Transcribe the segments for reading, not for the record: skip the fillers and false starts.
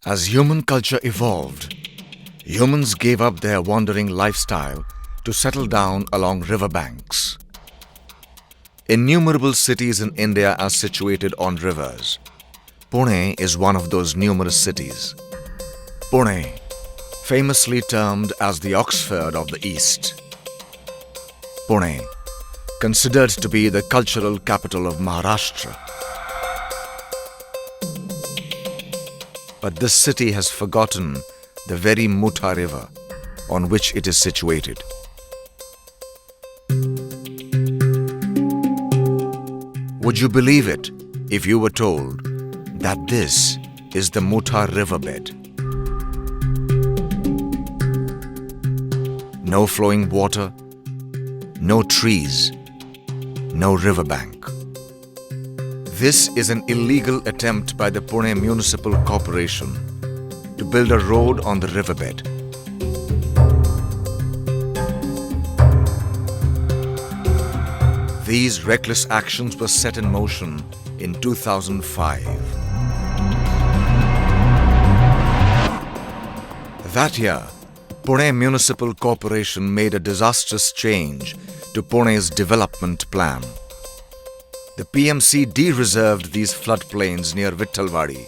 As human culture evolved, humans gave up their wandering lifestyle to settle down along riverbanks. Innumerable cities in India are situated on rivers. Pune is one of those numerous cities. Pune, famously termed as the Oxford of the East. Pune, considered to be the cultural capital of Maharashtra. But this city has forgotten the very Mutha river on which it is situated. Would you believe it if you were told that this is the Mutha riverbed? No flowing water, no trees, no riverbank. This is an illegal attempt by the Pune Municipal Corporation to build a road on the riverbed. These reckless actions were set in motion in 2005. That year, Pune Municipal Corporation made a disastrous change to Pune's development plan. The PMC de-reserved these floodplains near Vittalwadi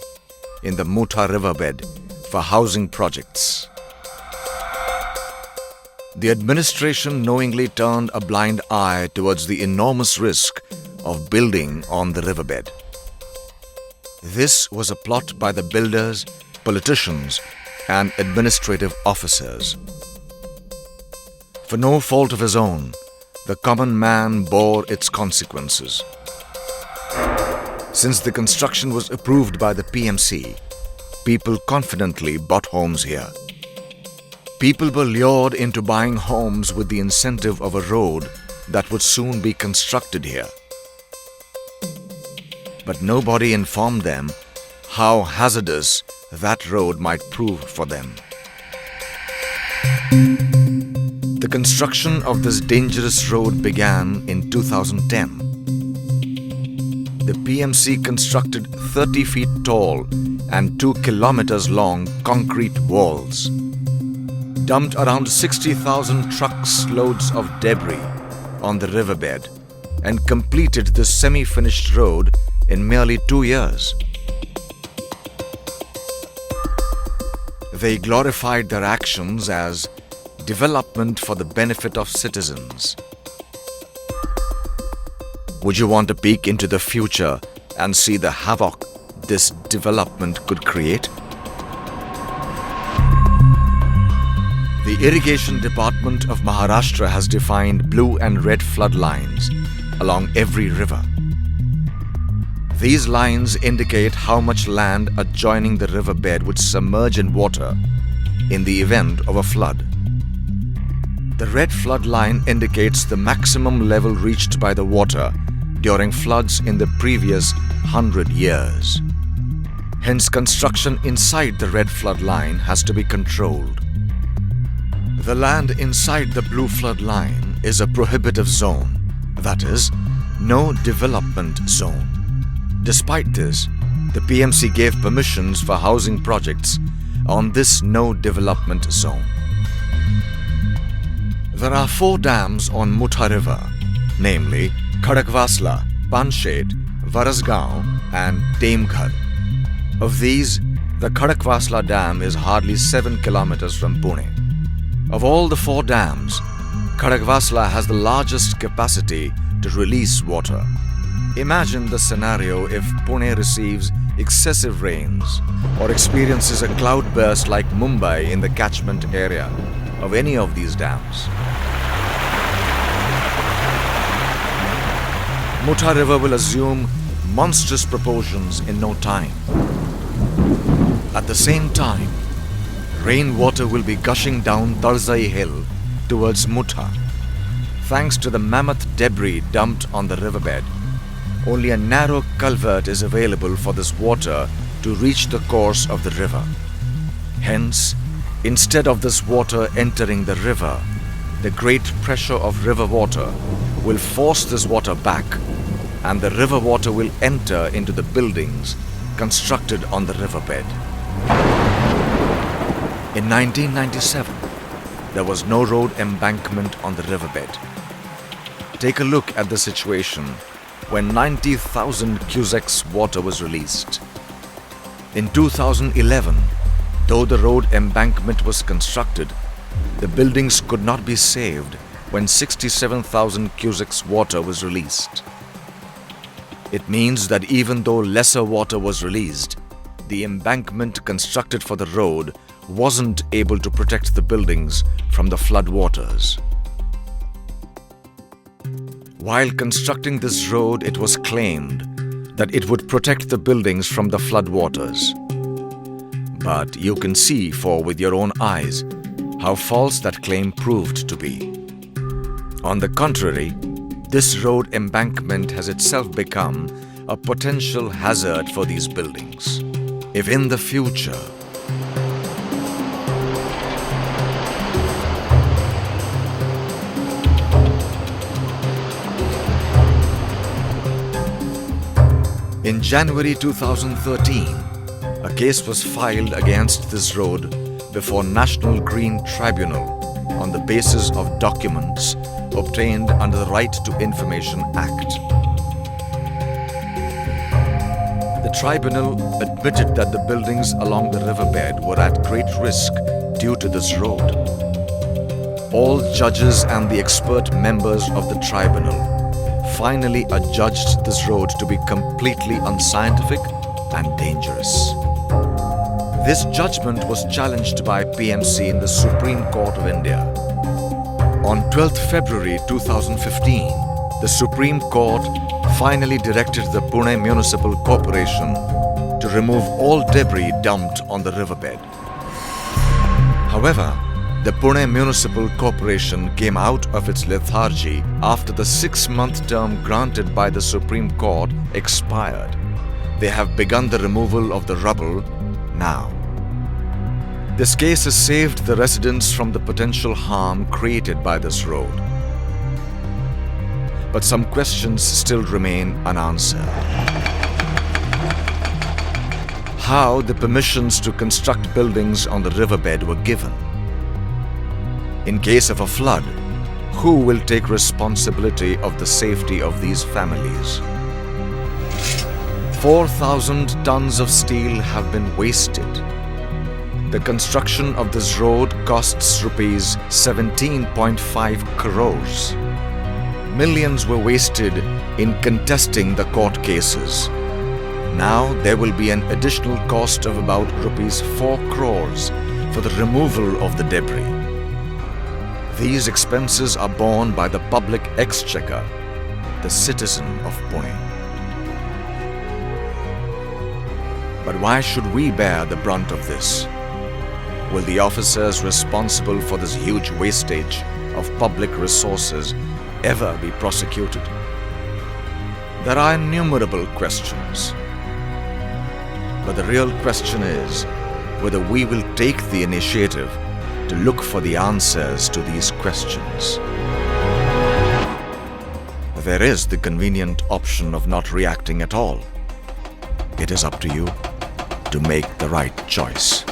in the Mutha riverbed for housing projects. The administration knowingly turned a blind eye towards the enormous risk of building on the riverbed. This was a plot by the builders, politicians, and administrative officers. For no fault of his own, the common man bore its consequences. Since the construction was approved by the PMC, people confidently bought homes here. People were lured into buying homes with the incentive of a road that would soon be constructed here. But nobody informed them how hazardous that road might prove for them. The construction of this dangerous road began in 2010. The PMC constructed 30 feet tall and 2 kilometers long concrete walls, dumped around 60,000 trucks loads of debris on the riverbed, and completed the semi-finished road in merely 2 years. They glorified their actions as development for the benefit of citizens. Would you want to peek into the future and see the havoc this development could create? The Irrigation Department of Maharashtra has defined blue and red flood lines along every river. These lines indicate how much land adjoining the riverbed would submerge in water in the event of a flood. The red flood line indicates the maximum level reached by the water during floods in the previous 100 years. Hence, construction inside the red flood line has to be controlled. The land inside the blue flood line is a prohibitive zone, that is, no development zone. Despite this, the PMC gave permissions for housing projects on this no development zone. There are 4 dams on Mutha river, namely Khadakwasla, Panshet, Varasgaon and Sinhgad. Of these, the Khadakwasla dam is hardly 7 kilometers from Pune. Of all the 4 dams, Khadakwasla has the largest capacity to release water. Imagine the scenario if Pune receives excessive rains or experiences a cloudburst like Mumbai in the catchment area of any of these dams. Mutha river will assume monstrous proportions in no time. At the same time, rainwater will be gushing down Tarzai hill towards Mutha. Thanks to the mammoth debris dumped on the riverbed, only a narrow culvert is available for this water to reach the course of the river. Hence, instead of this water entering the river, the great pressure of river water will force this water back, and the river water will enter into the buildings constructed on the riverbed. In 1997, there was no road embankment on the riverbed. Take a look at the situation when 90,000 cusecs water was released. In 2011, though the road embankment was constructed, the buildings could not be saved when 67,000 cusecs water was released. It means that even though lesser water was released, the embankment constructed for the road wasn't able to protect the buildings from the flood waters. While constructing this road, it was claimed that it would protect the buildings from the flood waters. But you can see with your own eyes how false that claim proved to be. On the contrary, this road embankment has itself become a potential hazard for these buildings. If in the future In January 2013, a case was filed against this road before National Green Tribunal on the basis of documents obtained under the Right to Information Act. The tribunal admitted that the buildings along the riverbed were at great risk due to this road. All judges and the expert members of the tribunal finally adjudged this road to be completely unscientific and dangerous. This judgment was challenged by PMC in the Supreme Court of India. On 12th February 2015, the Supreme Court finally directed the Pune Municipal Corporation to remove all debris dumped on the riverbed. However, the Pune Municipal Corporation came out of its lethargy after the 6-month term granted by the Supreme Court expired. They have begun the removal of the rubble now. This case has saved the residents from the potential harm created by this road. But some questions still remain unanswered. How the permissions to construct buildings on the riverbed were given? In case of a flood, who will take responsibility of the safety of these families? 4,000 tons of steel have been wasted. The construction of this road costs rupees 17.5 crores. Millions were wasted in contesting the court cases. Now there will be an additional cost of about rupees 4 crores for the removal of the debris. These expenses are borne by the public exchequer, the citizen of Pune. But why should we bear the brunt of this? Will the officers responsible for this huge wastage of public resources ever be prosecuted? There are innumerable questions. But the real question is whether we will take the initiative to look for the answers to these questions. There is the convenient option of not reacting at all. It is up to you to make the right choice.